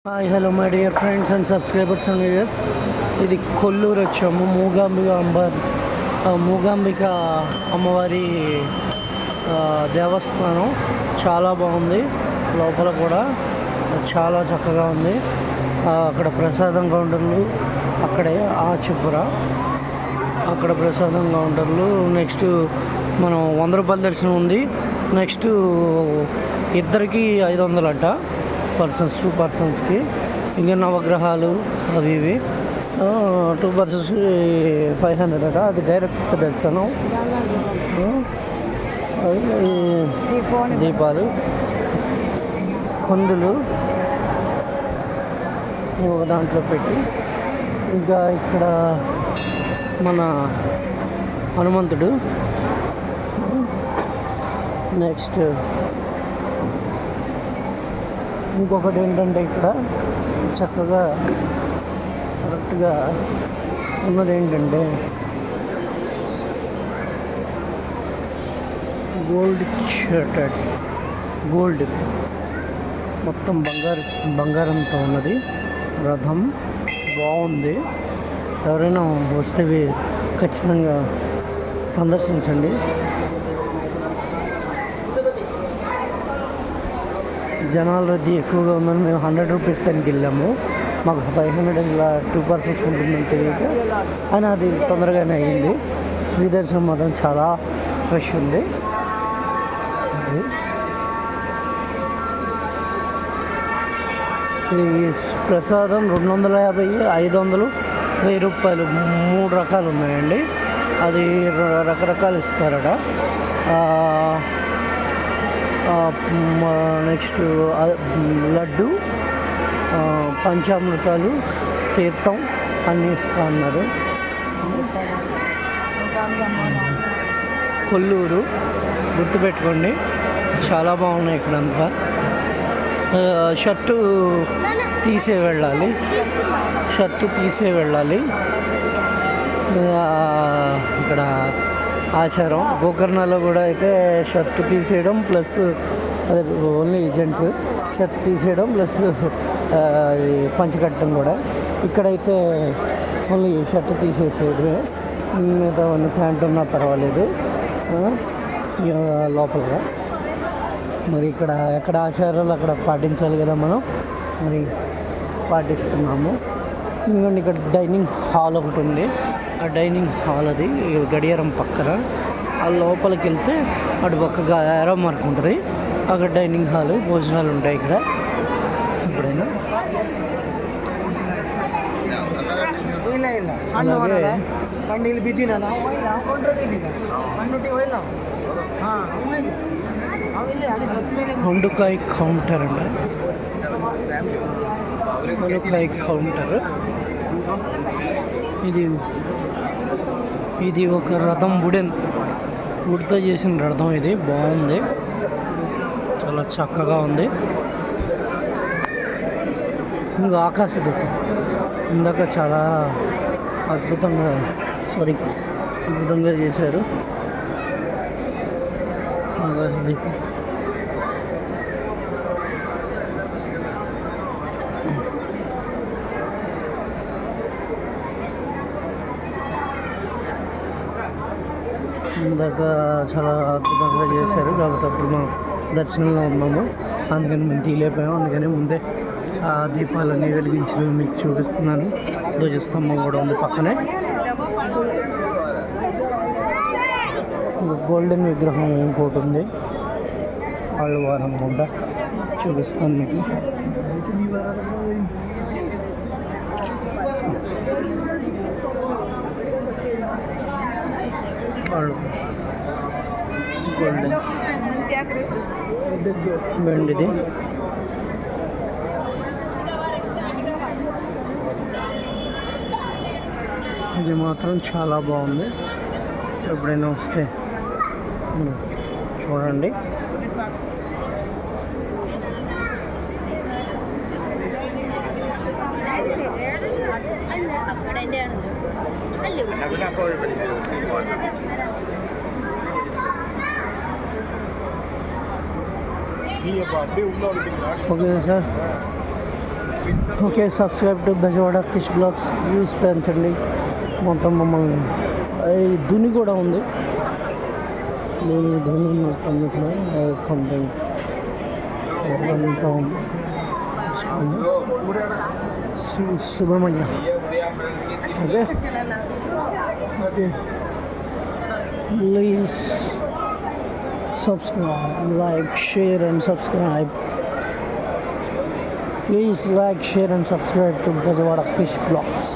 Hi hello my dear friends and subscribers and viewers. ఇది కొల్లూరు వచ్చాము. మూగాంబిక అమ్మవారి దేవస్థానం చాలా బాగుంది. లోపల కూడా చాలా చక్కగా ఉంది. అక్కడ ప్రసాదం కౌంటర్లు అక్కడే ఆ చివర అక్కడ ప్రసాదం కౌంటర్లు. నెక్స్ట్ మనం 100 రూపాయల దర్శనం ఉంది. నెక్స్ట్ ఇద్దరికి 500 అట, 2 పర్సన్స్కి. ఇంకా నవగ్రహాలు అవి ఇవి 2 పర్సన్స్కి 500 అట. అది డైరెక్ట్ దర్శనం. దీపాలు, కందులు ఒక దాంట్లో పెట్టి, ఇంకా ఇక్కడ మన హనుమంతుడు. నెక్స్ట్ ఇంకొకటి ఏంటంటే ఇక్కడ చక్కగా కరెక్ట్గా ఉన్నది ఏంటంటే గోల్డ్ మొత్తం బంగారంతో ఉన్నది. రథం బాగుంది. ఎవరైనా వస్తే ఖచ్చితంగా సందర్శించండి. జనాల రద్దీ ఎక్కువగా ఉందని మేము 100 రూపీస్ దానికి వెళ్ళాము. మాకు 500 ఇలా 2 పర్సన్స్ ఉంటుందని తెలియక అయినా అది తొందరగానే అయ్యింది. ఫ్రీ దర్శనం మాత్రం చాలా ఫ్రెష్ ఉంది. ఈ ప్రసాదం 250, 500, 1000 రూపాయలు 3 రకాలు ఉన్నాయండి. అది రకరకాలు ఇస్తారట. నెక్స్ట్ లడ్డు, పంచామృతాలు, తీర్థం అన్నీ ఇస్తా అన్నారు. కొల్లూరు గుర్తుపెట్టుకోండి, చాలా బాగున్నాయి ఇక్కడంతా. షర్టు తీసే వెళ్ళాలి. ఇక్కడ ఆచారం. గోకర్ణలో కూడా అయితే షర్ట్ తీసేయడం ప్లస్ అదే ఓన్లీ జెంట్స్ షర్ట్ తీసేయడం ప్లస్ పంచకట్టడం కూడా. ఇక్కడైతే ఓన్లీ షర్ట్ తీసేసేయడమే. మిగతా ప్యాంట్ ఉన్నా పర్వాలేదు లోపలగా. మరి ఎక్కడ ఆచారాలు అక్కడ పాటించాలి కదా మనం, మరి పాటిస్తున్నాము. ఎందుకంటే ఇక్కడ డైనింగ్ హాల్ ఒకటి ఉంది. ఆ డైనింగ్ హాల్ అది గడియారం పక్కన. ఆ లోపలికి వెళ్తే అటు పక్కగా ఏరో మార్క్ ఉంటుంది. అక్కడ డైనింగ్ హాల్, భోజనాలు ఉంటాయి ఇక్కడ. ఇప్పుడైనా అలాగే వండుకాయ కౌంటర్ అండి. వండుకాయ కౌంటర్ ఇది ఒక రథం, వుడ్తో చేసిన రథం. ఇది బాగుంది, చాలా చక్కగా ఉంది. ఇంకా ఆకాశదీపం ఇందాక చాలా అద్భుతంగా చేశారు. ఆకాశదీపం ఇందాక చాలా అద్భుతంగా చేశారు. కాబట్టి అప్పుడు మనం దర్శనంలో ఉన్నాము, అందుకని మేము తీయలేకపోయాము. అందుకని ముందే ఆ దీపాలన్నీ వెలిగించి మీకు చూపిస్తున్నాను. ధ్వజస్తంభం కూడా ఉంది పక్కనే. గోల్డెన్ విగ్రహం ఇంకోటి ఉంది, ఆళ్ళవారం కూడా చూపిస్తాను మీకు. గోల్డెన్ వెండిది. ఇది మాత్రం చాలా బాగుంది. ఎప్పుడైనా వస్తే చూడండి. Okay sir. Okay, subscribe to Bezawada fish blogs. Views పెంచండి మొత్తం మమ్మల్ని. ఈ దుని కూడా ఉంది, దుని సంథింగ్ అంతా ఉంది. Subrahmanya. Okay okay, please subscribe, like, share and subscribe. Please like, share and subscribe to Bajawada Fish Blogs.